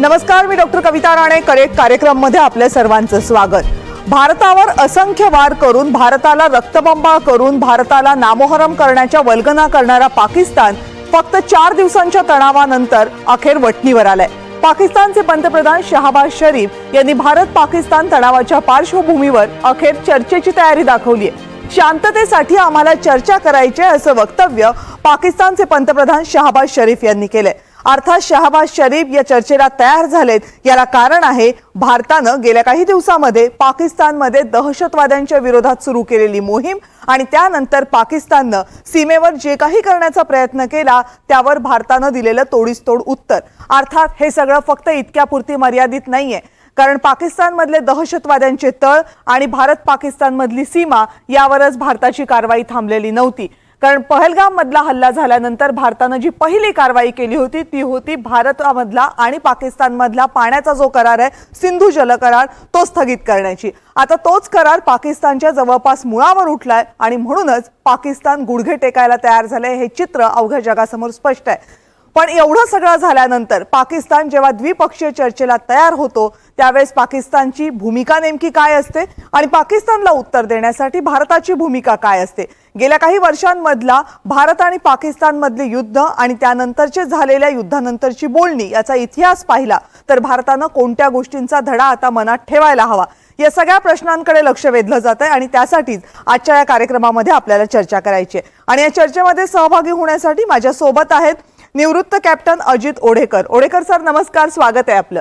नमस्कार, मी डॉक्टर कविता राणे. करेक्ट कार्यक्रममध्ये आपल्या सर्वांचं स्वागत. भारतावर असंख्य वार करून, भारताला रक्तबंबाळ करून, भारताला नामोहरम करण्याच्या वल्गना करणारा पाकिस्तान फक्त 4 दिवसांच्या तणावानंतर अखेर वठणीवर आलाय. पाकिस्तानचे पंतप्रधान शहबाज शरीफ यांनी भारत पाकिस्तान तणावाच्या पार्श्वभूमीवर अखेर चर्चेची तयारी दाखवली आहे. शांततेसाठी आम्हाला चर्चा करायची असं वक्तव्य पाकिस्तानचे पंतप्रधान शहबाज शरीफ यांनी केलंय. अर्थात शहबाज शरीफ या चर्चेला तयार झालेत. याला कारण आहे भारतानं गेल्या काही दिवसांमध्ये पाकिस्तानमध्ये दहशतवाद्यांच्या विरोधात सुरू केलेली मोहीम आणि त्यानंतर पाकिस्ताननं सीमेवर जे काही करण्याचा प्रयत्न केला त्यावर भारतानं दिलेलं तोडीसतोड उत्तर. अर्थात हे सगळं फक्त इतक्यापुरती मर्यादित नाहीये, कारण पाकिस्तानमधले दहशतवाद्यांचे तळ आणि भारत पाकिस्तानमधली सीमा यावरच भारताची कारवाई थांबलेली नव्हती. कारण पहलगाम मधला हल्ला झाल्यानंतर भारतानं जी पहिली कारवाई केली होती ती होती भारतामधला आणि पाकिस्तानमधला पाण्याचा जो करार आहे, सिंधू जल करार, तो स्थगित करण्याची. आता तोच करार पाकिस्तानच्या जवळपास मुळावर उठलाय आणि म्हणूनच पाकिस्तान गुडघे टेकायला तयार झालंय. हे चित्र अवघ्या जगासमोर स्पष्ट आहे. पण एवढं सगळं झाल्यानंतर पाकिस्तान जेव्हा द्विपक्षीय चर्चेला तयार होतो त्यावेळेस पाकिस्तानची भूमिका नेमकी काय असते आणि पाकिस्तानला उत्तर देण्यासाठी भारताची भूमिका काय असते. गेल्या काही वर्षांमधला भारत आणि पाकिस्तानमधले युद्ध आणि त्यानंतरचे झालेल्या युद्धानंतरची बोलणी याचा इतिहास पाहिला तर भारतानं कोणत्या गोष्टींचा धडा आता मनात ठेवायला हवा या सगळ्या प्रश्नांकडे लक्ष वेधलं जात आहे. आणि त्यासाठीच आजच्या या कार्यक्रमामध्ये आपल्याला चर्चा करायची आहे. आणि या चर्चेमध्ये सहभागी होण्यासाठी माझ्या सोबत आहेत निवृत्त कॅप्टन अजित ओढेकर. ओढेकर सर, नमस्कार, स्वागत आहे आपलं.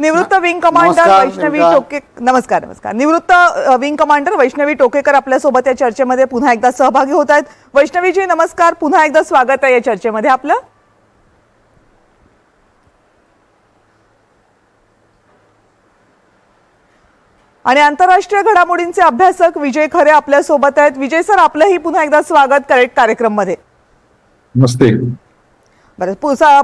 निवृत्त विंग कमांडर वैष्णवी टोकेकर, नमस्कार. निवृत्त विंग कमांडर वैष्णवी टोकेकर आपल्या सोबत या चर्चेमध्ये पुन्हा एकदा सहभागी होत आहेत. वैष्णवीजी नमस्कार, पुन्हा एकदा स्वागत आहे या चर्चेमध्ये आपलं. आणि आंतरराष्ट्रीय घडामोडींचे अभ्यासक विजय खरे आपल्या सोबत आहेत. विजय सर, आपलंही पुन्हा एकदा स्वागत करेक्ट कार्यक्रम मध्ये. नमस्ते. बरं,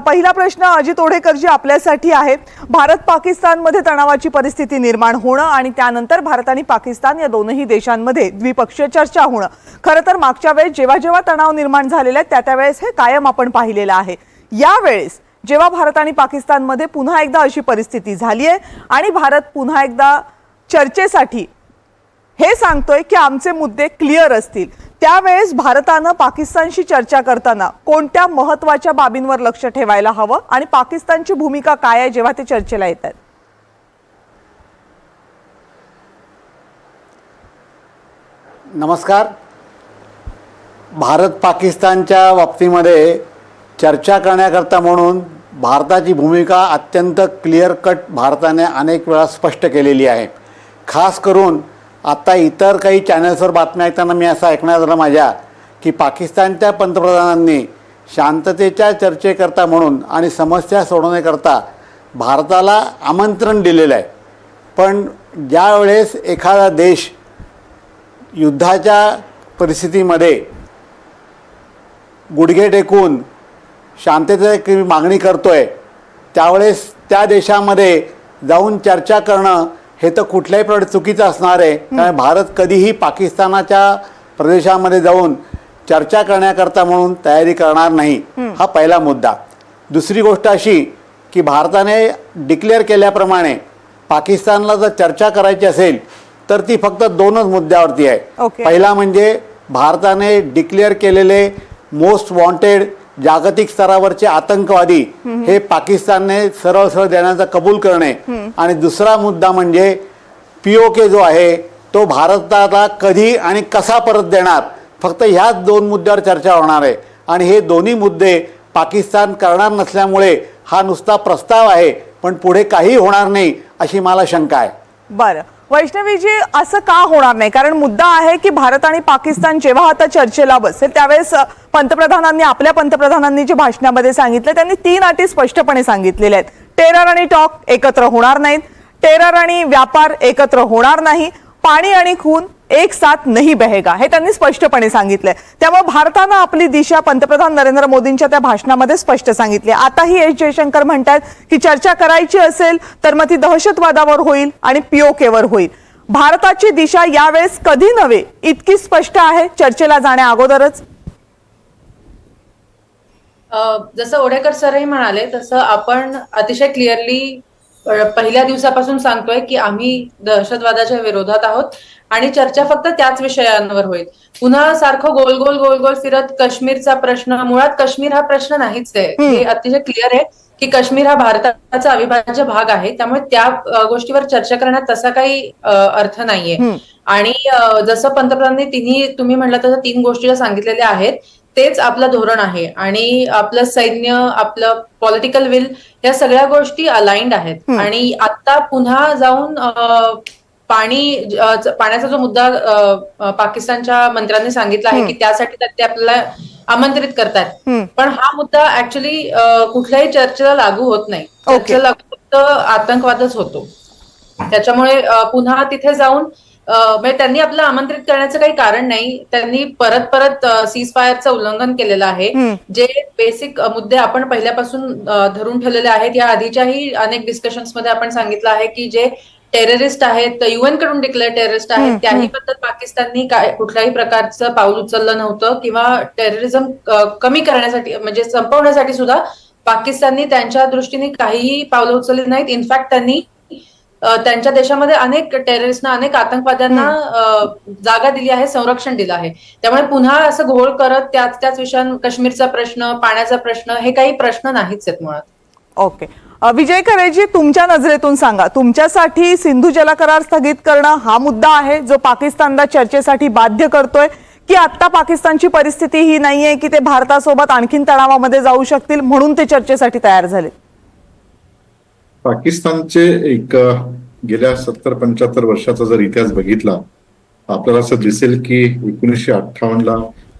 पहिला प्रश्न अजित ओढेकरजी आपल्यासाठी आहे. भारत पाकिस्तानमध्ये तणावाची परिस्थिती निर्माण होणं आणि त्यानंतर भारत आणि पाकिस्तान या दोनही देशांमध्ये द्विपक्षीय चर्चा होणं. खरं तर मागच्या वेळेस जेव्हा जेव्हा तणाव निर्माण झालेला आहे त्यावेळेस हे कायम आपण पाहिलेलं आहे. यावेळेस जेव्हा भारत आणि पाकिस्तानमध्ये पुन्हा एकदा अशी परिस्थिती झाली आहे आणि भारत पुन्हा एकदा चर्चेसाठी हे सांगतोय की आमचे मुद्दे क्लिअर असतील, त्यावेळेस भारतानं पाकिस्तानशी चर्चा करताना कोणत्या महत्त्वाच्या बाबींवर लक्ष ठेवायला हवं आणि पाकिस्तानची भूमिका काय आहे जेव्हा ते चर्चेला येतात? नमस्कार. भारत पाकिस्तानच्या बाबतीमध्ये चर्चा करण्याकरता म्हणून भारताची भूमिका अत्यंत क्लिअर कट भारताने अनेक वेळा स्पष्ट केलेली आहे. खास करून आता इतर काही चॅनल्सवर बातम्या ऐकताना मी असं ऐकण्यात आलं माझ्या की पाकिस्तानच्या पंतप्रधानांनी शांततेच्या चर्चेकरता म्हणून आणि समस्या सोडवण्याकरता भारताला आमंत्रण दिलेलं आहे. पण ज्या वेळेस एखादा देश युद्धाच्या परिस्थितीमध्ये गुडघे टेकून शांततेची मागणी करतोय त्यावेळेस त्या देशामध्ये जाऊन चर्चा करणं हे तर कुठल्याही प्रकारे चुकीचं असणार आहे. कारण भारत कधीही पाकिस्तानाच्या प्रदेशामध्ये जाऊन चर्चा करण्याकरता म्हणून तयारी करणार नाही. हा पहिला मुद्दा. दुसरी गोष्ट अशी की भारताने डिक्लेअर केल्याप्रमाणे पाकिस्तानला जर चर्चा करायची असेल तर ती फक्त 2च मुद्द्यावरती आहे. पहिला म्हणजे भारताने डिक्लेअर केलेले मोस्ट वॉन्टेड जागतिक स्तरावरचे आतंकवादी हे पाकिस्तानने सरळ सरळ देण्याचा कबूल करणे आणि दुसरा मुद्दा म्हणजे POK जो आहे तो भारताला कधी आणि कसा परत देणार. फक्त ह्याच 2 मुद्द्यावर चर्चा होणार आहे आणि हे दोन्ही मुद्दे पाकिस्तान करणार नसल्यामुळे हा नुसता प्रस्ताव आहे पण पुढे काही होणार नाही अशी मला शंका आहे. बरं वैष्णवीजी, असं का होणार नाही? कारण मुद्दा आहे की भारत आणि पाकिस्तान जेव्हा आता चर्चेला बसेल त्यावेळेस आपल्या पंतप्रधानांनी जे भाषणामध्ये सांगितलं त्यांनी 3 अटी स्पष्टपणे सांगितलेल्या आहेत. टेरर आणि टॉक एकत्र होणार नाहीत, टेरर आणि व्यापार एकत्र होणार नाही, पाणी आणि खून एक साथ नहीं बहेगा, हे त्यांनी स्पष्टपणे सांगितलंय. त्यामुळे भारतानं आपली दिशा पंतप्रधान नरेंद्र मोदींच्या त्या भाषणामध्ये स्पष्ट सांगितली. आताही एस जयशंकर म्हणतात की चर्चा करायची असेल तर मग ती दहशतवादावर होईल आणि POK वर होईल. भारताची दिशा यावेळेस कधी नव्हे इतकी स्पष्ट आहे चर्चेला जाण्या अगोदरच. जसं ओढेकर सरही म्हणाले तसं आपण अतिशय क्लिअरली पहिल्या दिवसापासून सांगतोय की आम्ही दहशतवादाच्या विरोधात आहोत आणि चर्चा फक्त त्याच विषयांवर होईल. पुन्हा सारखं गोल गोल गोल गोल फिरत काश्मीरचा प्रश्न, मुळात काश्मीर हा प्रश्न नाहीच आहे. हे अतिशय क्लिअर आहे की काश्मीर हा भारताचा अविभाज्य भाग आहे. त्यामुळे त्या गोष्टीवर चर्चा करण्यात तसा काही अर्थ नाहीये. आणि जसं पंतप्रधानांनी तुम्ही म्हटलं तसं 3 गोष्टी सांगितलेल्या आहेत, तेच आपलं धोरण आहे आणि आपलं सैन्य, आपलं पॉलिटिकल विल, या सगळ्या गोष्टी अलाइंड आहेत. आणि आता पुन्हा जाऊन पाण्याचा जो मुद्दा पाकिस्तानच्या मंत्र्यांनी सांगितला आहे की त्यासाठी ते आपल्याला आमंत्रित करतात, पण हा मुद्दा ऍक्च्युली कुठल्याही चर्चेला लागू होत नाही. चर्चेला लागू फक्त आतंकवादच होतो. त्याच्यामुळे पुन्हा तिथे जाऊन म्हणजे त्यांनी आपलं आमंत्रित करण्याचं काही कारण नाही. त्यांनी परत परत सीज फायरचं उल्लंघन केलेलं आहे. जे बेसिक मुद्दे आपण पहिल्यापासून धरून ठेवलेले आहेत, या आधीच्याही अनेक डिस्कशन्स मध्ये आपण सांगितलं आहे की जे टेररिस्ट आहेत, UN कडून डिक्लेअर टेररिस्ट आहेत, त्याही बद्दल पाकिस्ताननी कुठल्याही प्रकारचं पाऊल उचललं नव्हतं किंवा टेररिझम कमी करण्यासाठी म्हणजे संपवण्यासाठी सुद्धा पाकिस्ताननी त्यांच्या दृष्टीने काहीही पावलं उचलली नाहीत. इनफॅक्ट त्यांनी त्यांच्या देशामध्ये अनेक टेररिस्टना, अनेक आतंकवाद्यांना जागा दिली आहे, संरक्षण दिलं आहे. त्यामुळे पुन्हा असं घोळ करत त्याच विषयां, काश्मीरचा प्रश्न, पाण्याचा प्रश्न, हे काही प्रश्न नाहीच आहेत मुळात. ओके, विजय खरेजी, तुमच्या नजरेतून सांगा, तुमच्यासाठी सिंधू जल करार स्थगित करणं हा मुद्दा आहे जो पाकिस्तानला चर्चेसाठी बाध्य करतोय, की आता पाकिस्तानची परिस्थिती ही नाहीये की ते भारतासोबत आणखीन तणावामध्ये जाऊ शकतील म्हणून ते चर्चेसाठी तयार झाले? पाकिस्तानचे एक गेल्या 70-75 वर्षाचा जर इतिहास बघितला, आपल्याला असं दिसेल की 1958ला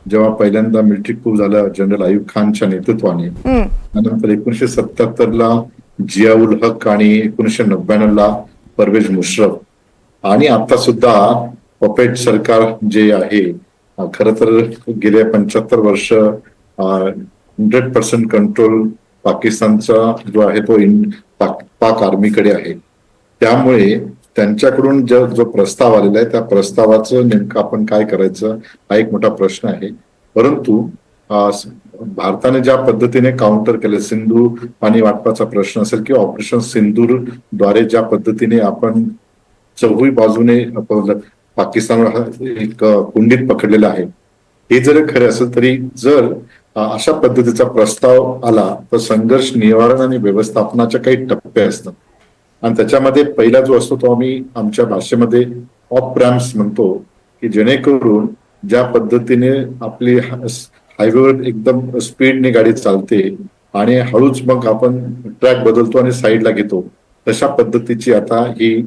जेव्हा पहिल्यांदा मिलिटरी कूप झालं जनरल आयुब खानच्या नेतृत्वाने, त्यानंतर 1977ला जियाउल हक आणि 1999ला परवेज मुशर्रफ, आणि आता सुद्धा पपेट सरकार जे आहे, खर तर गेल्या 75 वर्ष 100% कंट्रोल पाकिस्तानचा जो आहे तो पाक आर्मीकडे आहे. त्यामुळे त्यांच्याकडून जो प्रस्ताव आलेला आहे त्या प्रस्तावाचं नेमकं आपण काय करायचं हा एक मोठा प्रश्न आहे. परंतु भारताने ज्या पद्धतीने काउंटर केले, सिंधू पाणी वाटपाचा प्रश्न असेल किंवा ऑपरेशन सिंदूर द्वारे ज्या पद्धतीने आपण चौही बाजूने पाकिस्तानवर एक कुंडीत पकडलेलं आहे, हे जर खरे असेल तरी जर अशा पद्धतीचा प्रस्ताव आला तर संघर्ष निवारण आणि व्यवस्थापनाचे काही टप्पे असतात आणि त्याच्यामध्ये पहिला जो असतो तो आम्ही आमच्या भाषेमध्ये ऑफ रॅम्प्स म्हणतो, की जेणेकरून ज्या पद्धतीने आपली हायवेवर एकदम स्पीडने गाडी चालते आणि हळूच मग आपण ट्रॅक बदलतो आणि साईडला घेतो, तशा पद्धतीची आता ही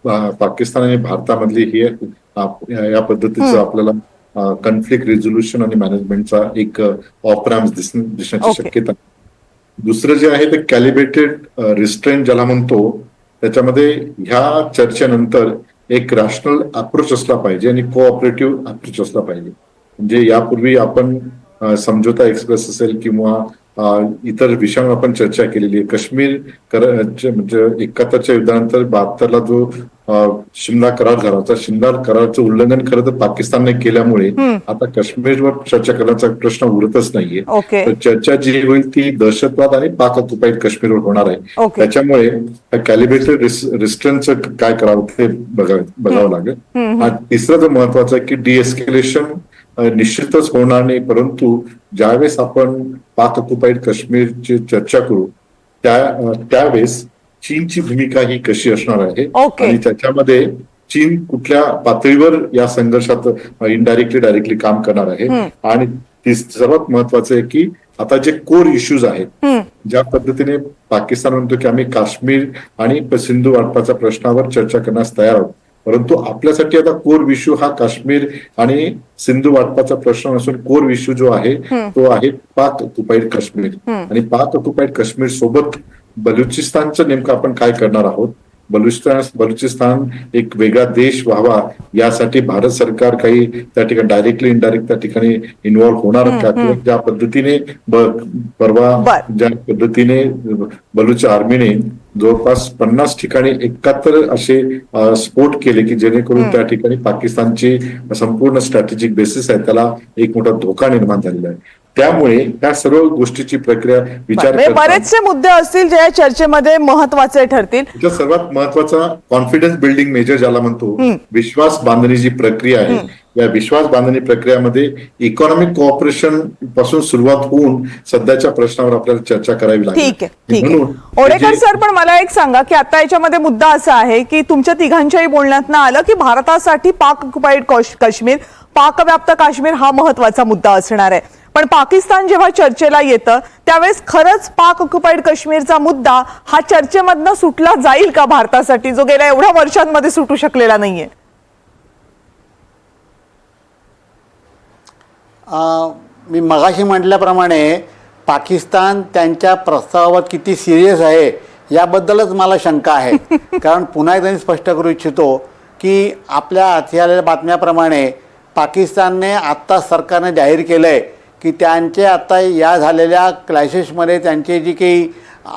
पाकिस्तान आणि भारतामधली ही या पद्धतीचं आपल्याला कॉन्फ्लिक्ट रिझोल्युशन आणि मॅनेजमेंटचा एक ऑफ रॅम्प्स दिसण्याची शक्यता. दुसरं जे आहे ते कॅलिब्रेटेड रिस्ट्रेंट ज्याला म्हणतो, त्याच्यामध्ये ह्या चर्चेनंतर एक रॅशनल अप्रोच असला पाहिजे आणि कोऑपरेटिव्ह अप्रोच असला पाहिजे. म्हणजे यापूर्वी आपण समझोता एक्सप्रेस असेल किंवा इतर विषयांवर आपण चर्चा केलेली आहे. काश्मीर म्हणजे 71च्या युद्धानंतर 72ला जो शिमला करार झाला होता, शिमला कराराचं उल्लंघन खरं तर पाकिस्तानने केल्यामुळे आता काश्मीरवर चर्चा करण्याचा प्रश्न उरतच नाहीये. तर चर्चा जी होईल ती दहशतवाद आणि पाक ऑक्युपाईड काश्मीरवर होणार आहे. त्याच्यामुळे कॅलिब्रेटेड रिस्ट्रेंटचं काय करावं ते बघावं लागेल. तिसरं जो महत्वाचं आहे की डिएस्केलेशन निश्चितच होणार नाही, परंतु ज्यावेळेस आपण पाक ऑक्युपाईड काश्मीरची चर्चा करू त्यावेळेस चीनची भूमिका ही कशी असणार आहे आणि त्याच्यामध्ये चीन कुठल्या पातळीवर या संघर्षात इनडायरेक्टली डायरेक्टली काम करणार आहे. आणि सर्वात महत्वाचं आहे की आता जे कोर इश्यूज आहेत, ज्या पद्धतीने पाकिस्तान म्हणतो की आम्ही काश्मीर आणि सिंधू वाटपाच्या प्रश्नावर चर्चा करण्यास तयार आहोत, परंतु आपल्यासाठी आता कोर इश्यू हा काश्मीर आणि सिंधू वाटपाचा प्रश्न नसून कोर इश्यू जो आहे तो आहे पाक ऑक्युपाईड काश्मीर. आणि पाक ऑक्युपाईड काश्मीर सोबत बलुचिस्तानचं नेमकं आपण काय करणार आहोत. बलुचिस्तान एक वेगळा देश व्हावा यासाठी भारत सरकार काही त्या ठिकाणी डायरेक्टली इनडायरेक्ट त्या ठिकाणी इन्व्हॉल्व्ह होणार का, किंवा ज्या पद्धतीने परवा ज्या पद्धतीने बलुच आर्मीने जवळपास 50 ठिकाणी 71 असे स्फोट केले की जेणेकरून त्या ठिकाणी पाकिस्तानची संपूर्ण स्ट्रॅटेजिक बेसिस आहे त्याला एक मोठा धोका निर्माण झालेला आहे. त्यामुळे ह्या सर्व गोष्टीची प्रक्रिया विचार म्हणजे करता बरेचसे मुद्दे असतील जे या चर्चेमध्ये महत्वाचे ठरतील. त्याचा सर्वात महत्वाचा कॉन्फिडन्स बिल्डिंग मेजर ज्याला म्हणतो, विश्वास बांधणी जी प्रक्रिया आहे, या विश्वास बांधणी प्रक्रियामध्ये इकॉनॉमिक कोऑपरेशन पासून सुरुवात होऊन सध्याच्या प्रश्नावर आपल्याला चर्चा करावी लागेल. ठीक आहे. ओडेकर सर, पण मला एक सांगा की आता याच्यामध्ये मुद्दा असा आहे की तुमच्या तिघांच्याही बोलण्यातनं आलं की भारतासाठी पाक ऑक्युपाईड काश्मीर, पाकव्याप्त काश्मीर हा महत्वाचा मुद्दा असणार आहे. पण पाकिस्तान जेव्हा चर्चेला येतं त्यावेळेस खरंच पाक ऑक्युपाईड काश्मीरचा मुद्दा हा चर्चेमधनं सुटला जाईल का भारतासाठी, जो गेल्या एवढ्या वर्षांमध्ये सुटू शकलेला नाहीये? मी मगाशी म्हटल्याप्रमाणे पाकिस्तान त्यांच्या प्रस्तावावर किती सिरियस आहे याबद्दलच मला शंका आहे. कारण पुन्हा एकदा मी स्पष्ट करू इच्छितो की आपल्या हाती आलेल्या बातम्याप्रमाणे पाकिस्तानने आत्ता सरकारने जाहीर केलं आहे की त्यांचे आता या झालेल्या क्लायसिसमध्ये त्यांचे जी काही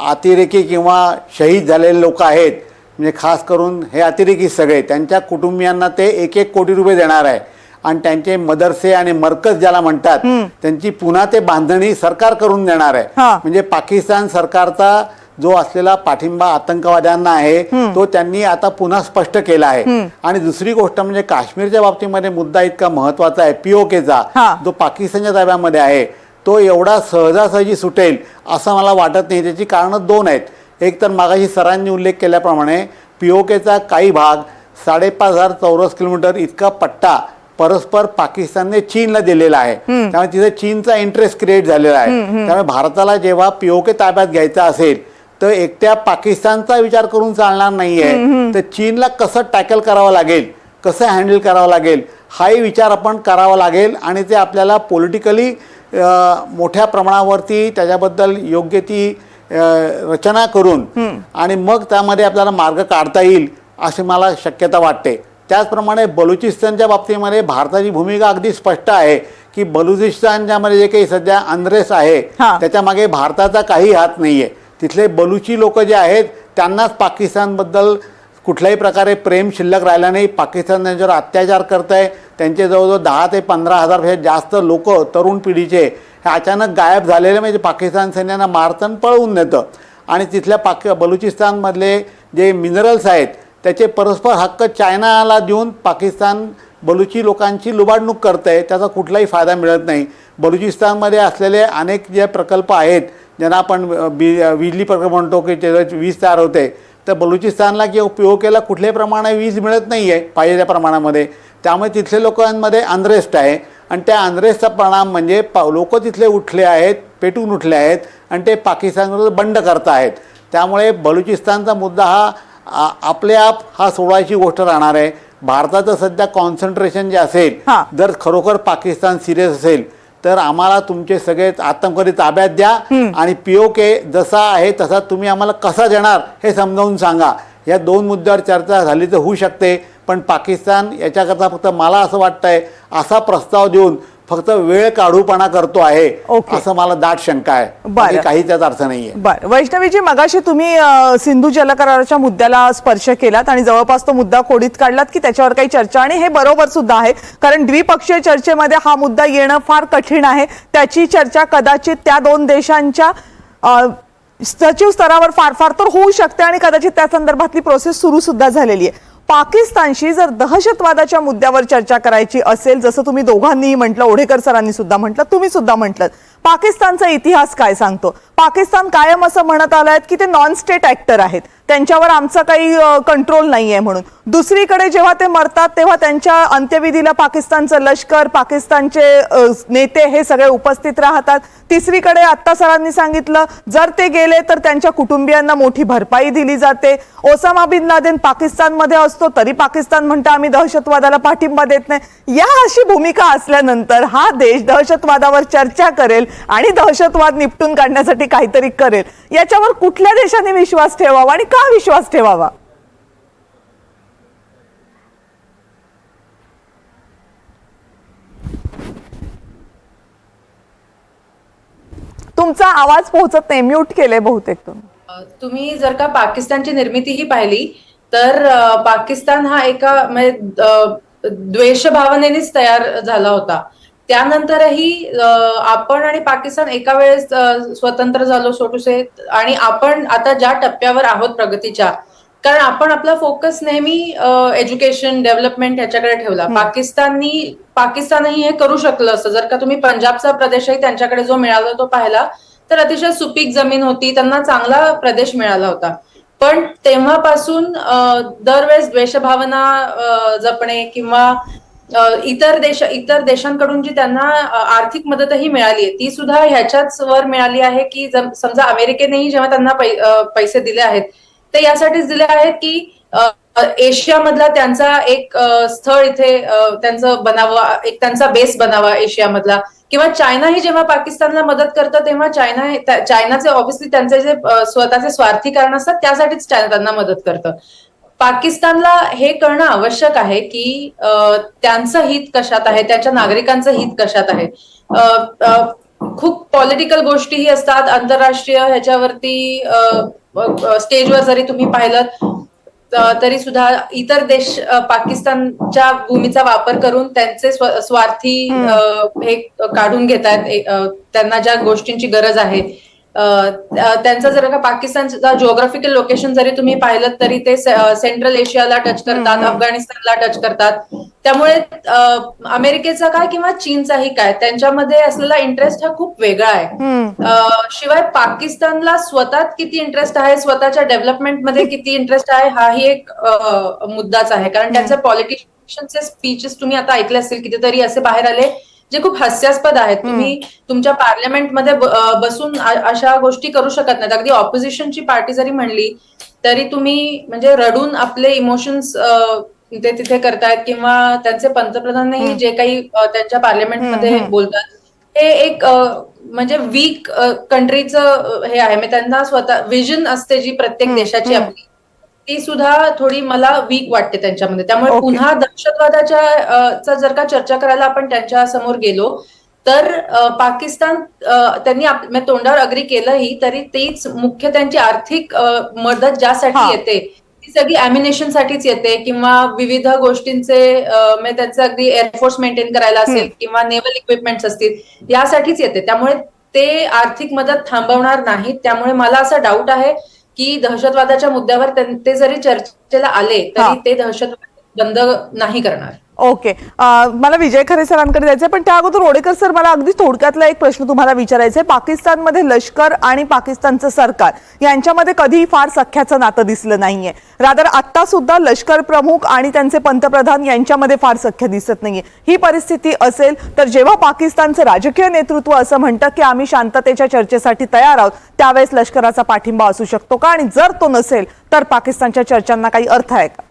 अतिरेकी किंवा शहीद झालेले लोक आहेत, म्हणजे खास करून हे अतिरेकी सगळे, त्यांच्या कुटुंबियांना ते 1-1 कोटी रुपये देणार आहे आणि त्यांचे मदरसे आणि मरकज ज्याला म्हणतात त्यांची पुन्हा ते बांधणी सरकार करून देणार आहे. म्हणजे पाकिस्तान सरकारचा जो असलेला पाठिंबा आतंकवाद्यांना आहे तो त्यांनी आता पुन्हा स्पष्ट केला आहे. आणि दुसरी गोष्ट म्हणजे काश्मीरच्या बाबतीमध्ये मुद्दा इतका महत्वाचा आहे पीओकेचा, जो पाकिस्तानच्या ताब्यामध्ये आहे, तो एवढा सहजासहजी सुटेल असं मला वाटत नाही. त्याची कारणं 2 आहेत. एक तर मागाशी सरांनी उल्लेख केल्याप्रमाणे पीओकेचा काही भाग 5,500 चौरस किलोमीटर इतका पट्टा परस्पर पाकिस्तानने चीनला दिलेला आहे. त्यामुळे तिथे चीनचा इंटरेस्ट क्रिएट झालेला आहे. त्यामुळे भारताला जेव्हा पीओके ताब्यात घ्यायचा असेल तर एकट्या पाकिस्तानचा विचार करून चालणार नाहीये. तर चीनला कसं टॅकल करावं लागेल, कसं हँडल करावं लागेल हाही विचार आपण करावा लागेल. आणि ते आपल्याला पॉलिटिकली मोठ्या प्रमाणावरती त्याच्याबद्दल योग्य ती रचना करून आणि मग त्यामध्ये आपल्याला मार्ग काढता येईल अशी मला शक्यता वाटते. त्याचप्रमाणे बलुचिस्तानच्या बाबतीमध्ये भारताची भूमिका अगदी स्पष्ट आहे की बलुचिस्तान ज्यामध्ये जे काही सध्या अनरेस्ट आहे त्याच्यामागे भारताचा काही हात नाही आहे. तिथले बलुची लोक जे आहेत त्यांनाच पाकिस्तानबद्दल कुठल्याही प्रकारे प्रेम शिल्लक राहिला नाही. पाकिस्तान त्यांच्यावर अत्याचार करत आहे. त्यांचे जवळजवळ 10,000 ते 15,000 जास्त लोक तरुण पिढीचे हे अचानक गायब झालेले, म्हणजे पाकिस्तान सैन्यानं मारताना पळवून नेतं. आणि तिथल्या बलुचिस्तानमधले जे मिनरल्स आहेत त्याचे परस्पर हक्क चायनाला देऊन पाकिस्तान बलुची लोकांची लुबाडणूक करत आहे. त्याचा कुठलाही फायदा मिळत नाही. बलुचिस्तानमध्ये असलेले अनेक जे प्रकल्प आहेत ज्यांना आपण बिजली प्रकल्प म्हणतो की त्याच्यात वीज तयार होते, तर बलुचिस्तानला किंवा पीओकेला कुठल्याही प्रमाणे वीज मिळत नाही आहे पाहिजे त्या प्रमाणामध्ये. त्यामुळे तिथल्या लोकांमध्ये अनरेस्ट आहे आणि त्या अनरेस्टचा परिणाम म्हणजे लोक तिथले उठले आहेत, पेटून उठले आहेत आणि ते पाकिस्तानविरुद्ध बंड करत आहेत. त्यामुळे बलुचिस्तानचा मुद्दा हा आपले आप हा सोडवायची गोष्ट राहणार आहे. भारताचं सध्या कॉन्सन्ट्रेशन जे असेल, जर खरोखर पाकिस्तान सिरियस असेल तर आम्हाला तुमचे सगळे आतंकवादी ताब्यात द्या आणि पीओके जसा आहे तसा तुम्ही आम्हाला कसा देणार हे समजावून सांगा. या 2 मुद्द्यावर चर्चा झाली तर होऊ शकते. पण पाकिस्तान याच्याकरता फक्त मला असं वाटतंय असा प्रस्ताव देऊन फक्त वेळ काढूपणा करतो आहे असं मला दाट शंका आहे. काही त्याचा अर्थ नाहीये. बरं वैष्णवीजी, मगाशी तुम्ही सिंधू जलकराराच्या मुद्द्याला स्पर्श केलात आणि जवळपास तो मुद्दा खोडीत काढलात की त्याच्यावर काही चर्चा, आणि हे बरोबर सुद्धा आहे कारण द्विपक्षीय चर्चेमध्ये हा मुद्दा येणं फार कठीण आहे. त्याची चर्चा कदाचित त्या 2 देशांच्या सचिव स्तरावर फार फार तर होऊ शकते आणि कदाचित त्या संदर्भातली प्रोसेस सुरू सुद्धा झालेली आहे. पाकिस्तानशी जर दहशतवादाच्या मुद्द्यावर चर्चा करायची असेल, जसं तुम्ही दोघांनीही म्हटलं, ओढेकर सरांनी सुद्धा म्हटलं, तुम्ही सुद्धा म्हटलं, पाकिस्तानचा इतिहास काय सांगतो? पाकिस्तान कायम असं म्हणत आलाय की ते नॉन स्टेट ऍक्टर आहेत, त्यांच्यावर आमचा काही कंट्रोल नाहीये म्हणून. दुसरीकडे जेव्हा ते मरतात तेव्हा त्यांच्या अंत्यविधीला पाकिस्तानचं लष्कर, पाकिस्तानचे नेते हे सगळे उपस्थित राहतात. तिसरीकडे आत्ता सरांनी सांगितलं जर ते गेले तर त्यांच्या कुटुंबियांना मोठी भरपाई दिली जाते. ओसामा बिन लादेन पाकिस्तानमध्ये असतो तरी पाकिस्तान म्हणतं आम्ही दहशतवादाला पाठिंबा देत नाही. या अशी भूमिका असल्यानंतर हा देश दहशतवादावर चर्चा करेल आणि दहशतवाद निपटून काढण्यासाठी काहीतरी करेल, याच्यावर कुठल्या देशाने विश्वास ठेवावा आणि का विश्वास ठेवावा? तुमचा आवाज पोहोचत नाही, म्यूट केले बहुतेक तुम्ही जर का पाकिस्तानची निर्मिती ही पाहिली तर पाकिस्तान हा एका द्वेष भावनेनेच तयार झाला होता. त्यानंतरही आपण आणि पाकिस्तान एका वेळेस स्वतंत्र झालो सो टू से, आणि आपण आता ज्या टप्प्यावर आहोत प्रगतीच्या, कारण आपण आपला फोकस नेहमी एज्युकेशन डेव्हलपमेंट ह्याच्याकडे ठेवला. पाकिस्तानही हे करू शकलं असतं जर का तुम्ही पंजाबचा प्रदेशही त्यांच्याकडे जो मिळाला तो पाहिला तर अतिशय सुपीक जमीन होती, त्यांना चांगला प्रदेश मिळाला होता. पण तेव्हापासून दरवेळेस द्वेषभावना जपणे किंवा इतर देशांकडून जी त्यांना आर्थिक मदतही मिळाली आहे ती सुद्धा ह्याच्याच वर मिळाली आहे की समजा अमेरिकेनेही जेव्हा त्यांना पैसे दिले आहेत ते यासाठीच दिले आहेत की एशियामधला त्यांचा एक स्थळ इथे त्यांचं बनावं, एक त्यांचा बेस बनावा एशियामधला. किंवा चायनाही जेव्हा पाकिस्तानला मदत करतं तेव्हा चायनाचे ऑब्व्हियसली त्यांचे जे स्वतःचे स्वार्थी कारण असतात त्यासाठीच चायना त्यांना मदत करतं. पाकिस्तानला हे कळणं आवश्यक आहे की त्यांचं हित कशात आहे, त्यांच्या नागरिकांचं हित कशात आहे. खूप पॉलिटिकल गोष्टीही असतात आंतरराष्ट्रीय ह्याच्यावरती, स्टेजवर जरी तुम्ही पाहिलं तरी सुद्धा इतर देश पाकिस्तानच्या भूमीचा वापर करून त्यांचे स्वार्थी हे काढून घेतात. त्यांना ज्या गोष्टींची गरज आहे त्यांचा जर का पाकिस्तानचा जिओग्राफिकल लोकेशन जरी तुम्ही पाहिलं तरी ते सेंट्रल एशियाला टच करतात, अफगाणिस्तानला टच करतात. त्यामुळे अमेरिकेचा काय किंवा चीनचाही काय त्यांच्यामध्ये असलेला इंटरेस्ट हा खूप वेगळा आहे. शिवाय पाकिस्तानला स्वतःत किती इंटरेस्ट आहे, स्वतःच्या डेव्हलपमेंटमध्ये किती इंटरेस्ट आहे हाही एक मुद्दाच आहे. कारण त्यांचे पॉलिटिशियनचे स्पीचेस तुम्ही आता ऐकले असतील, कितीतरी असे बाहेर आले जे खूप हास्यास्पद आहेत. तुम्ही तुमच्या पार्लमेंटमध्ये बसून अशा गोष्टी करू शकत नाहीत. अगदी ऑपोजिशनची पार्टी जरी म्हणली तरी तुम्ही म्हणजे रडून आपले इमोशन्स ते तिथे करतायत, किंवा त्यांचे पंतप्रधानही जे काही त्यांच्या पार्लमेंटमध्ये बोलतात हे एक म्हणजे वीक कंट्रीचं हे आहे. म्हणजे त्यांना स्वतः विजन असते जी प्रत्येक देशाची आपली, ती सुद्धा थोडी मला वीक वाटते त्यांच्यामध्ये. त्यामुळे पुन्हा दहशतवादाच्या जर का चर्चा करायला आपण त्यांच्या समोर गेलो तर पाकिस्तान त्यांनी तोंडावर अग्री केलंही तरी तीच मुख्य त्यांची आर्थिक मदत ज्यासाठी येते ती सगळी अॅम्युनेशन साठीच येते, किंवा विविध गोष्टींचे म्हणजे त्यांचं अगदी एअरफोर्स मेंटेन करायला असेल किंवा नेव्हल इक्विपमेंट्स असतील यासाठीच येते. त्यामुळे ते आर्थिक मदत थांबवणार नाहीत. त्यामुळे मला असा डाऊट आहे की दहशतवादाच्या मुद्द्यावर ते जरी चर्चेला आले तरी ते दहशतवाद बंद नाही करणार. ओके, मला विजय खरे सरांकडे जायचंय, पण त्या अगोदर रोडेकर सर मला अगदी थोडक्यातला एक प्रश्न तुम्हाला विचारायचा आहे. पाकिस्तानमध्ये लष्कर आणि पाकिस्तानचं सरकार यांच्यामध्ये कधीही फार सख्याचं नातं दिसलं नाहीये. रादर आता सुद्धा लष्कर प्रमुख आणि त्यांचे पंतप्रधान यांच्यामध्ये फार सख्य दिसत नाहीये. ही परिस्थिती असेल तर जेव्हा पाकिस्तानचं राजकीय नेतृत्व असं म्हणतं की आम्ही शांततेच्या चर्चेसाठी तयार आहोत त्यावेळेस लष्कराचा पाठिंबा असू शकतो का, आणि जर तो नसेल तर पाकिस्तानच्या चर्चांना काही अर्थ आहे का?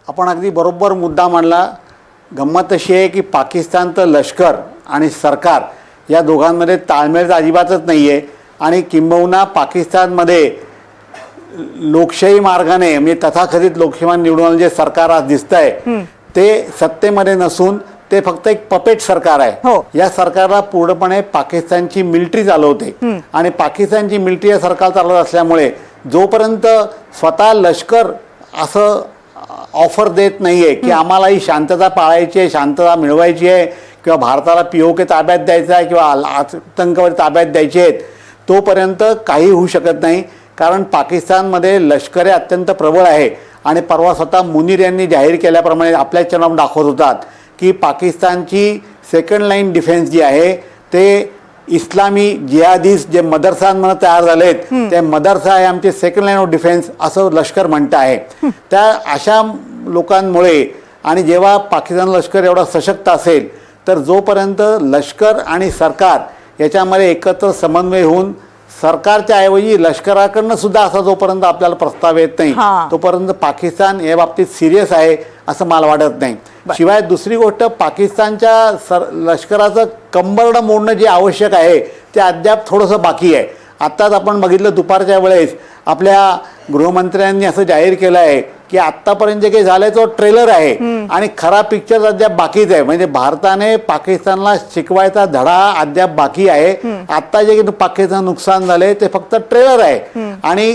आपण अगदी बरोबर मुद्दा मांडला. गंमत अशी आहे की पाकिस्तानचं लष्कर आणि सरकार या दोघांमध्ये ताळमेळ अजिबातच नाही आहे, आणि किंबहुना पाकिस्तानमध्ये लोकशाही मार्गाने म्हणजे तथाकथित लोकशाही निवडून आलेलं जे सरकार आज दिसत आहे ते सत्तेमध्ये नसून ते फक्त एक पपेट सरकार आहे. या सरकारला पूर्णपणे पाकिस्तानची मिलिटरी चालवते, आणि पाकिस्तानची मिलिटरी या सरकार चालवत असल्यामुळे जोपर्यंत स्वतः लष्कर असं ऑफर देत नाही आहे की आम्हाला ही शांतता पाळायची आहे, शांतता मिळवायची आहे, किंवा भारताला POK ताब्यात द्यायचा आहे किंवा आतंकवादी ताब्यात द्यायचे आहेत, तोपर्यंत काही होऊ शकत नाही. कारण पाकिस्तानमध्ये लष्कर हे अत्यंत प्रबळ आहे, आणि परवा स्वतः मुनीर यांनी जाहीर केल्याप्रमाणे आपल्या चॅनलवर दाखवत होतात की पाकिस्तानची सेकंड लाईन डिफेन्स जी आहे ते इस्लामी जिहादीस जे मदरसांमध्ये तयार झालेत ते मदरसा आहे आमचे सेकंड लाईन ऑफ डिफेन्स असं लष्कर म्हणतं आहे. त्या अशा लोकांमुळे, आणि जेव्हा पाकिस्तान लष्कर एवढा सशक्त असेल तर जोपर्यंत लष्कर आणि सरकार याच्यामध्ये एकत्र समन्वय होऊन सरकारच्या ऐवजी लष्कराकडनं सुद्धा असा जोपर्यंत आपल्याला प्रस्ताव येत नाही तोपर्यंत पाकिस्तान या बाबतीत सिरियस आहे असं मला वाटत नाही. शिवाय दुसरी गोष्ट, पाकिस्तानच्या लष्कराचं कंबरडं मोडणं जे आवश्यक आहे ते अद्याप थोडंसं बाकी आहे. आत्ताच आपण बघितलं दुपारच्या वेळेस आपल्या गृहमंत्र्यांनी असं जाहीर केलं आहे की आत्तापर्यंत जे काही झालंय तो ट्रेलर आहे, आणि खरा पिक्चर अद्याप बाकीच आहे. म्हणजे भारताने पाकिस्तानला शिकवायचा धडा अद्याप बाकी आहे. आत्ता जे पाकिस्तान नुकसान झालंय ते फक्त ट्रेलर आहे, आणि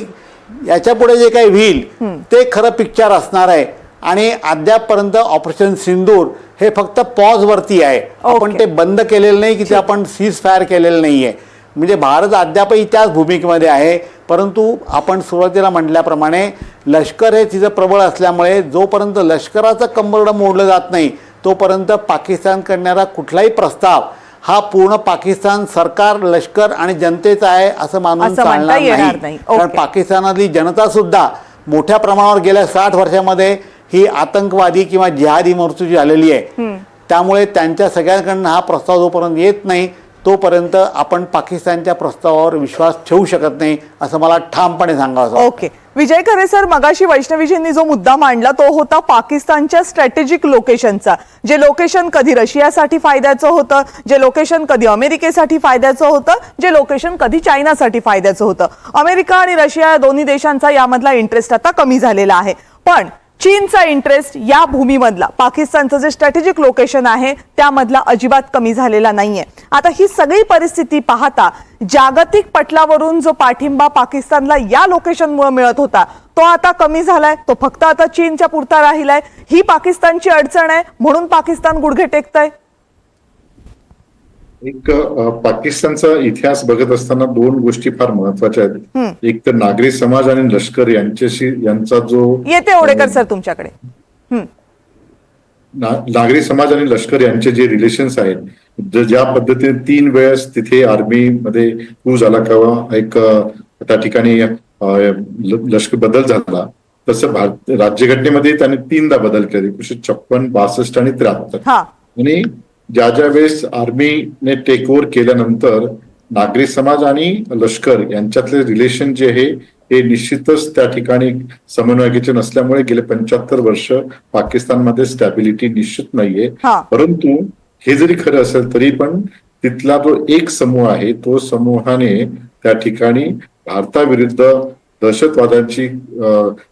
याच्या पुढे जे काही होईल ते खरं पिक्चर असणार आहे. आणि अद्यापपर्यंत ऑपरेशन सिंदूर हे फक्त पॉजवरती आहे. आपण ते बंद केलेलं नाही की ते आपण सीज फायर केलेलं नाही आहे. म्हणजे भारत अद्यापही त्याच भूमिकेमध्ये आहे. परंतु आपण सुरुवातीला म्हटल्याप्रमाणे लष्कर हे तिचं प्रबळ असल्यामुळे जोपर्यंत लष्कराचं कंबरडं मोडलं जात नाही तोपर्यंत पाकिस्तान करणारा कुठलाही प्रस्ताव हा पूर्ण पाकिस्तान सरकार, लष्कर आणि जनतेचा आहे असं मानून असं चालणार म्हणता येणार नाही. नाही. कारण ओके. पाकिस्तानातली जनता सुद्धा मोठ्या प्रमाणावर गेल्या 60 वर्षामध्ये ही आतंकवादी किंवा जिहादी मृत्यूची झालेली आहे. त्यामुळे त्यांच्या सगळ्यांकडनं हा प्रस्ताव जोपर्यंत येत नाही तोपर्यंत आपण पाकिस्तानच्या प्रस्तावावर विश्वास ठेवू शकत नाही असं मला ठामपणे सांगावं वाटतं. ओके. विजय खरे सर, मगाशी वैष्णवीजींनी जो मुद्दा मांडला तो होता पाकिस्तानच्या स्ट्रॅटेजिक लोकेशनचा. जे लोकेशन कधी रशियासाठी फायद्याचं होतं, जे लोकेशन कधी अमेरिकेसाठी फायद्याचं होतं, जे लोकेशन कधी चायनासाठी फायद्याचं होतं. अमेरिका आणि रशिया या दोन्ही देशांचा यामधला इंटरेस्ट आता कमी झालेला आहे. पण चीनचा इंटरेस्ट या भूमीमधला, पाकिस्तानचं जे स्ट्रॅटेजिक लोकेशन आहे त्यामधला अजिबात कमी झालेला नाहीये. आता ही सगळी परिस्थिती पाहता जागतिक पटलावरून जो पाठिंबा पाकिस्तानला या लोकेशनमुळे मिळत होता तो आता कमी झालाय, तो फक्त आता चीनच्या पुरता राहिलाय. ही पाकिस्तानची अडचण आहे म्हणून पाकिस्तान गुडघे टेकतंय. एक पाकिस्तानचा इतिहास बघत असताना दोन गोष्टी फार महत्वाच्या आहेत. एक तर नागरी समाज आणि लष्कर यांचा जो येते ओडेकर सर तुमच्याकडे. नागरी समाज आणि लष्कर यांचे जे रिलेशन्स आहेत, ज्या पद्धतीने 3 वेळेस तिथे आर्मी मध्ये कू झाला किंवा एक त्या ठिकाणी लष्कर बदल झाला, तसं राज्यघटनेमध्ये त्यांनी 3दा बदल केले, 1956, 62 आणि 73. आणि ज्या वेळेस आर्मीने टेक ओव्हर केल्यानंतर नागरी समाज आणि लष्कर यांच्यातले रिलेशन जे आहे हे निश्चितच त्या ठिकाणी समन्वयाचे नसल्यामुळे गेले 75 वर्ष पाकिस्तानमध्ये स्टॅबिलिटी निश्चित नाहीये. परंतु हे जरी खरं असेल तरी पण तिथला जो एक समूह आहे तो समूहाने त्या ठिकाणी भारताविरुद्ध दहशतवादाची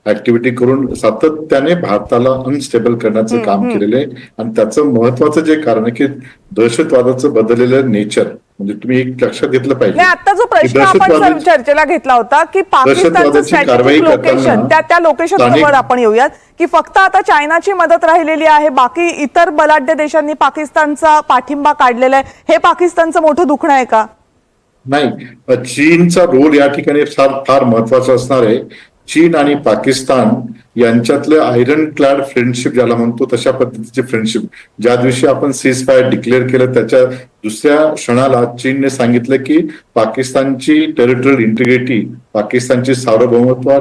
ऍक्टिव्हिटी करून सातत्याने भारताला अनस्टेबल करण्याचं काम केलेलं आहे. आणि त्याचं महत्वाचं जे कारण आहे की दहशतवादाचं बदललेलं नेचर, म्हणजे तुम्ही एक लक्षात घेतलं पाहिजे. आता जो प्रश्न आपण चर्चेला घेतला होता की पाकिस्तानचं स्ट्रॅटेजिक लोकेशन, त्या लोकेशनवर आपण येऊयात की फक्त आता चायनाची मदत राहिलेली आहे, बाकी इतर बलाढ्य देशांनी पाकिस्तानचा पाठिंबा काढलेला आहे. हे पाकिस्तानचं मोठं दुखणं आहे का? नाही, चीनचा रोल या ठिकाणी फार महत्वाचा असणार आहे. चीन आणि पाकिस्तान यांच्यातलं आयरन क्लॅड फ्रेंडशिप ज्याला म्हणतो तशा पद्धतीची फ्रेंडशिप, ज्या दिवशी आपण सीज फायर डिक्लेअर केलं त्याच्या दुसऱ्या क्षणाला चीनने सांगितलं की पाकिस्तानची टेरिटोरियल इंटिग्रिटी, पाकिस्तानची सार्वभौमत्व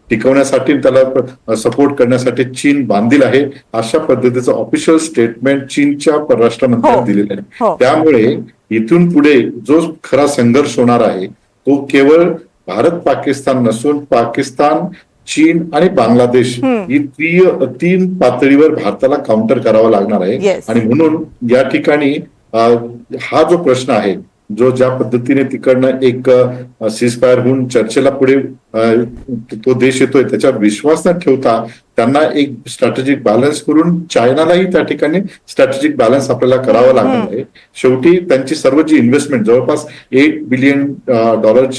टिकवण्यासाठी त्याला सपोर्ट करण्यासाठी चीन बांधील आहे, अशा पद्धतीचं ऑफिशियल स्टेटमेंट चीनच्या परराष्ट्र मंत्र्यांनी दिलेलं आहे. त्यामुळे इथून पुढे जो खरा संघर्ष होणार आहे तो केवळ भारत पाकिस्तान नसून पाकिस्तान, चीन आणि बांगलादेश ही 3 पातळीवर भारताला काउंटर करावा लागणार आहे. आणि म्हणून या ठिकाणी हा जो प्रश्न आहे, जो ज्या पद्धतीने तिकडनं एक सीज फायर होऊन चर्चेला पुढे तो देश येतोय, त्याच्यावर विश्वास न ठेवता त्यांना एक स्ट्रॅटेजिक बॅलन्स करून चायनालाही त्या ठिकाणी स्ट्रॅटेजिक बॅलन्स आपल्याला करावा लागणार आहे. शेवटी त्यांची सर्व जी इन्व्हेस्टमेंट, जवळपास $8 बिलियन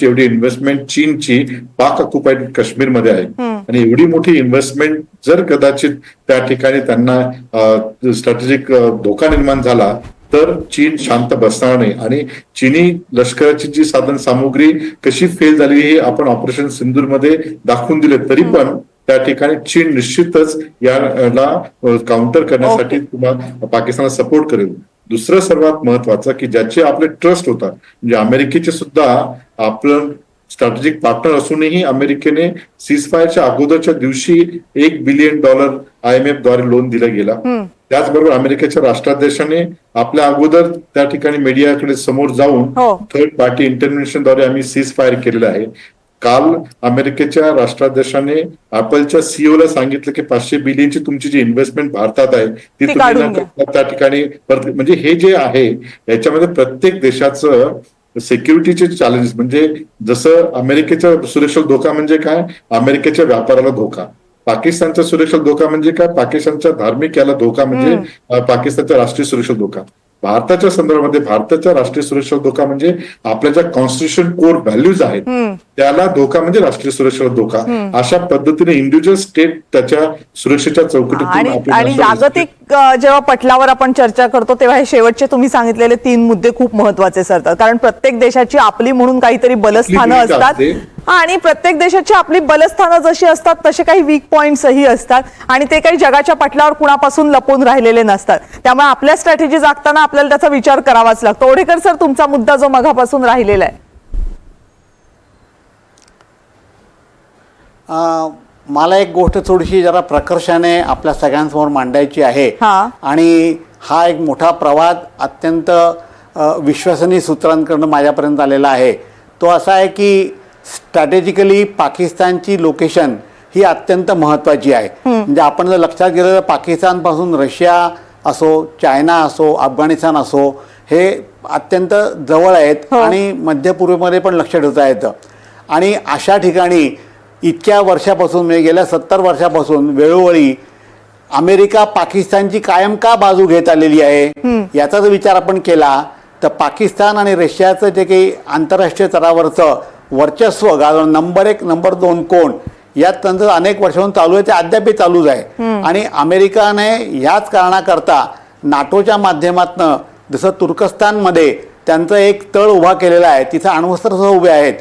एवढी इन्व्हेस्टमेंट चीनची पाक ऑक्युपाईड काश्मीरमध्ये आहे. आणि एवढी मोठी इन्व्हेस्टमेंट जर कदाचित त्या ठिकाणी त्यांना स्ट्रॅटेजिक धोका निर्माण झाला तर चीन शांत बसणार नाही. आणि चीनी लष्कराची जी साधन सामुग्री कशी फेल झाली हे आपण ऑपरेशन सिंदूरमध्ये दाखवून दिले, तरी पण त्या ठिकाणी चीन निश्चितच याला काउंटर करण्यासाठी पाकिस्तानला सपोर्ट करेल. दुसरं सर्वात महत्वाचं की ज्याचे आपले ट्रस्ट होता, म्हणजे अमेरिकेचे सुद्धा आपलं स्ट्रॅटेजिक पार्टनर असूनही अमेरिकेने सीज फायरच्या अगोदरच्या दिवशी $1 बिलियन IMF द्वारे लोन दिला गेला. त्याचबरोबर अमेरिकेच्या राष्ट्राध्यक्षाने आपल्या अगोदर त्या ठिकाणी मीडियाकडे समोर जाऊन थर्ड पार्टी इंटरव्हेन्शनद्वारे आम्ही सीज फायर केलेलं आहे. काल अमेरिकेच्या राष्ट्राध्यक्षाने ऍपलच्या सीईओला सांगितलं की 500 बिलियनची तुमची जी इन्व्हेस्टमेंट भारतात आहे ती तुम्ही त्या ठिकाणी, म्हणजे हे जे आहे याच्यामध्ये प्रत्येक देशाचं सिक्युरिटीचे चॅलेंजेस, म्हणजे जसं अमेरिकेचा सुरक्षा धोका म्हणजे काय, अमेरिकेच्या व्यापाराला धोका, पाकिस्तानचा सुरक्षा धोका म्हणजे काय, पाकिस्तानच्या धार्मिक याला धोका म्हणजे पाकिस्तानचा राष्ट्रीय सुरक्षा धोका. भारताच्या संदर्भामध्ये भारताच्या राष्ट्रीय सुरक्षेला धोका म्हणजे आपल्या ज्या कॉन्स्टिट्यूशन कोर व्हॅल्यूज आहेत त्याला धोका म्हणजे राष्ट्रीय सुरक्षेला धोका. अशा पद्धतीने इंडिव्हिज्युअल स्टेट त्याच्या सुरक्षेच्या चौकटीतून आणि जागतिक जेव्हा पटलावर आपण चर्चा करतो तेव्हा हे शेवटचे तुम्ही सांगितलेले 3 मुद्दे खूप महत्वाचे ठरतात. कारण प्रत्येक देशाची आपली म्हणून काहीतरी बलस्थानं असतात आणि प्रत्येक देशाची आपली बलस्थानं जशी असतात तसे काही वीक पॉइंट्सही असतात आणि ते काही जगाच्या पटलावर कुणापासून लपून राहिलेले नसतात. त्यामुळे आपल्या स्ट्रॅटेजी आखताना आपल्याला त्याचा विचार करावाच लागतो. ओढेकर सर, तुमचा मुद्दा जो मगापासून राहिलेला आहे. मला एक गोष्ट थोडीशी जरा प्रकर्षाने आपल्या सगळ्यांसमोर मांडायची आहे आणि हा एक मोठा प्रवाद अत्यंत विश्वसनीय सूत्रांकडून माझ्यापर्यंत आलेला आहे. तो असा आहे की स्ट्रॅटेजिकली पाकिस्तानची लोकेशन ही अत्यंत महत्त्वाची आहे. म्हणजे आपण जर लक्षात गेलं तर पाकिस्तानपासून रशिया असो, चायना असो, अफगाणिस्तान असो हे अत्यंत जवळ आहेत आणि मध्य पूर्वेमध्ये पण लक्ष ठेवता येतं. आणि अशा ठिकाणी इतक्या वर्षापासून म्हणजे गेल्या 70 वर्षापासून वेळोवेळी अमेरिका पाकिस्तानची कायम का बाजू घेत आलेली आहे याचा जर विचार आपण केला तर पाकिस्तान आणि रशियाचं जे काही आंतरराष्ट्रीय स्तरावरचं वर्चस्व गाजवणं, नंबर 1 नंबर 2 कोण यात त्यांचं अनेक वर्षांपासून चालू आहे, ते अद्याप चालूच आहे. आणि अमेरिकाने ह्याच कारणाकरता नाटोच्या माध्यमातून जसं तुर्कस्तानमध्ये त्यांचं एक तळ उभा केलेला आहे, तिथं अण्वस्त्रसह उभे आहेत,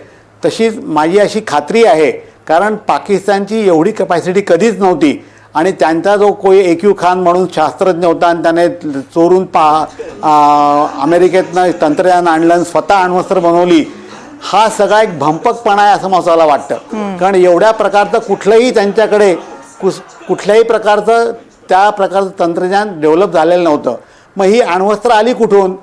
तशीच माझी अशी खात्री आहे. कारण पाकिस्तानची एवढी कॅपॅसिटी कधीच नव्हती आणि त्यांचा जो कोई AQ खान म्हणून शास्त्रज्ञ होता आणि त्याने चोरून अमेरिकेतनं तंत्रज्ञान आणलं, स्वतः अण्वस्त्र बनवली, हा सगळा एक भंपकपणा आहे असं मला वाटतं. कारण एवढ्या प्रकारचं कुठलंही त्यांच्याकडे कुठल्याही प्रकारचं त्या प्रकारचं तंत्रज्ञान डेव्हलप झालेलं नव्हतं. मग ही अण्वस्त्र आली कुठून?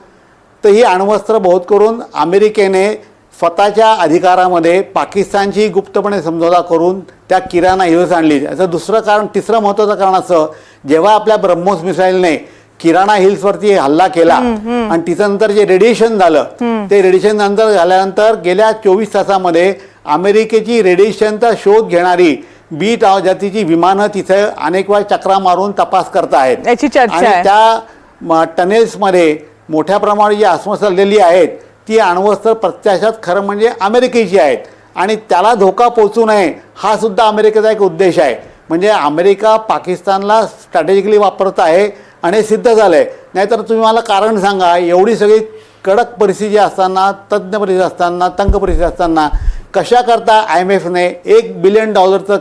तर ही अण्वस्त्र बहुत करून अमेरिकेने स्वतःच्या अधिकारामध्ये पाकिस्तानची गुप्तपणे समझोता करून त्या किराणा हिल्स आणली. याचं दुसरं कारण, तिसरं महत्त्वाचं कारण असं, जेव्हा आपल्या ब्रह्मोस मिसाईलने किराणा हिल्सवरती हल्ला केला आणि तिच्यानंतर जे रेडिएशन झालं ते रेडिएशन नंतर झाल्यानंतर गेल्या 24 तासामध्ये अमेरिकेची रेडिएशनचा शोध घेणारी बी जातीची विमानं तिथे अनेक वेळा चक्रा मारून तपास करत आहेत. आणि त्या टनेल्समध्ये मोठ्या प्रमाणात जी आसमसलेली आहेत ती अण्वस्त्र प्रत्यक्षात खरं म्हणजे अमेरिकेची आहेत आणि त्याला धोका पोचू नये हा सुद्धा अमेरिकेचा एक उद्देश आहे. म्हणजे अमेरिका पाकिस्तानला स्ट्रॅटेजिकली वापरत आहे आणि हे सिद्ध झालं आहे. नाहीतर तुम्ही मला कारण सांगा, एवढी सगळी कडक परिस्थिती असताना, तज्ज्ञ परिस्थिती असताना, तंग परिस्थिती असताना कशा करता IMFने $1 बिलियन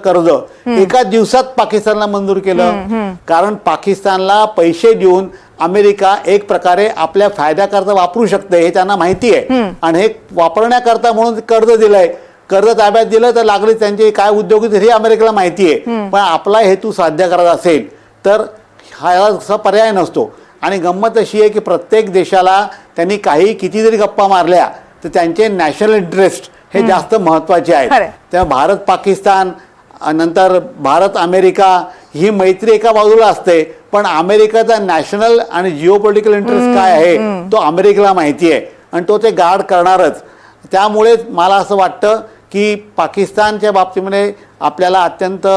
कर्ज एका दिवसात पाकिस्तानला मंजूर केलं? कारण पाकिस्तानला पैसे देऊन अमेरिका एक प्रकारे आपल्या फायद्याकरता वापरू शकते हे त्यांना माहिती आहे आणि हे वापरण्याकरता म्हणून कर्ज दिलंय. कर्ज ताब्यात दिलं तर लागले त्यांचे काय उद्योग हे अमेरिकेला माहिती आहे. पण आपला हेतू साध्य करायचा असेल तर हा असा पर्याय नसतो. आणि गंमत अशी आहे की प्रत्येक देशाला त्यांनी किती जरी गप्पा मारल्या तर त्यांचे नॅशनल इंटरेस्ट हे जास्त महत्त्वाचे आहेत. तेव्हा भारत पाकिस्तान नंतर भारत अमेरिका ही मैत्री एका बाजूला असते, पण अमेरिकेचा नॅशनल आणि जिओपॉलिटिकल इंटरेस्ट काय आहे तो अमेरिकेला माहिती आहे आणि तो ते गार्ड करणारच. त्यामुळे मला असं वाटतं की पाकिस्तानच्या बाबतीमध्ये आपल्याला अत्यंत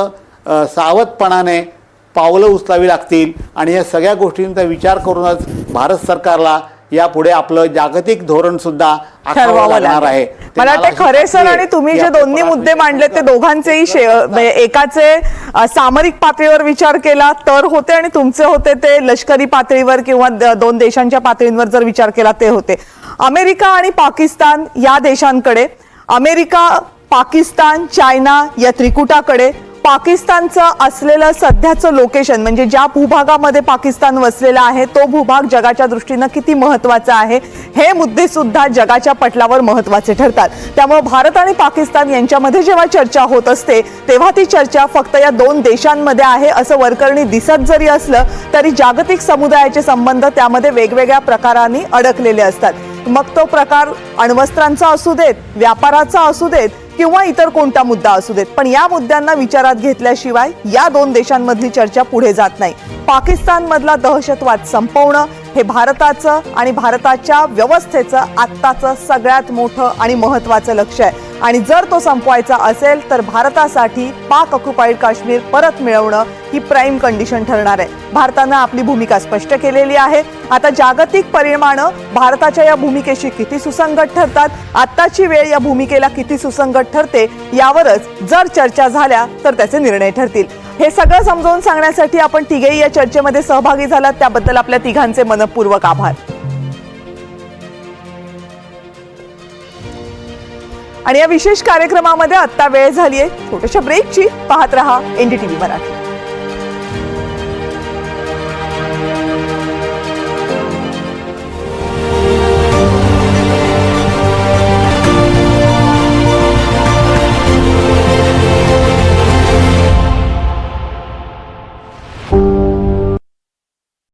सावधपणाने पावलं उचलावी लागतील आणि या सगळ्या गोष्टींचा विचार करूनच भारत सरकारला यापुढे आपलं जागतिक धोरण सुद्धा आखावं लागणार आहे. मला वाटतं खरे सर, आणि तुम्ही जे दोन्ही मुद्दे मांडले ते दोघांचेही एकाचे सामरिक पातळीवर विचार केला तर होते आणि तुमचे होते ते लष्करी पातळीवर किंवा 2 देशांच्या पातळीवर जर विचार केला ते होते. अमेरिका आणि पाकिस्तान या देशांकडे, अमेरिका, पाकिस्तान, चायना या त्रिकुटाकडे पाकिस्तानचं असलेलं सध्याचं लोकेशन म्हणजे ज्या भूभागामध्ये पाकिस्तान वसलेला आहे तो भूभाग जगाच्या दृष्टीनं किती महत्त्वाचा आहे हे मुद्दे सुद्धा जगाच्या पटलावर महत्त्वाचे ठरतात. त्यामुळे भारत आणि पाकिस्तान यांच्यामध्ये जेव्हा चर्चा होत असते तेव्हा ती चर्चा फक्त या 2 देशांमध्ये आहे असं वरकरणी दिसत जरी असलं तरी जागतिक समुदायाचे संबंध त्यामध्ये वेगवेगळ्या प्रकारांनी अडकलेले असतात. मग तो प्रकार अण्वस्त्रांचा असू देत, व्यापाराचा असू देत किंवा इतर कोणता मुद्दा असू देत, पण या मुद्द्यांना विचारात घेतल्याशिवाय या 2 देशांमधली चर्चा पुढे जात नाही. पाकिस्तानमधला दहशतवाद संपवणं हे भारताचं आणि भारताच्या व्यवस्थेचं आत्ताचं सगळ्यात मोठं आणि महत्त्वाचं लक्ष्य आहे. आणि जर तो संपवायचा असेल तर भारतासाठी पाक ऑक्युपाईड काश्मीर परत मिळवणं ही प्राईम कंडिशन ठरणार आहे. भारतानं आपली भूमिका स्पष्ट केलेली आहे. आता जागतिक परिमाणं भारताच्या या भूमिकेशी किती सुसंगत ठरतात, आत्ताची वेळ या भूमिकेला किती सुसंगत ठरते, यावरच जर चर्चा झाल्या तर त्याचे निर्णय ठरतील. हे सगळं समजावून सांगण्यासाठी आपण तिघेही या चर्चेमध्ये सहभागी झालात, त्याबद्दल आपल्या तिघांचे मनपूर्वक आभार. आणि या विशेष कार्यक्रमामध्ये आत्ता वेळ झालीये छोट्याशा ब्रेकची. पाहत रहा NDTV मराठी.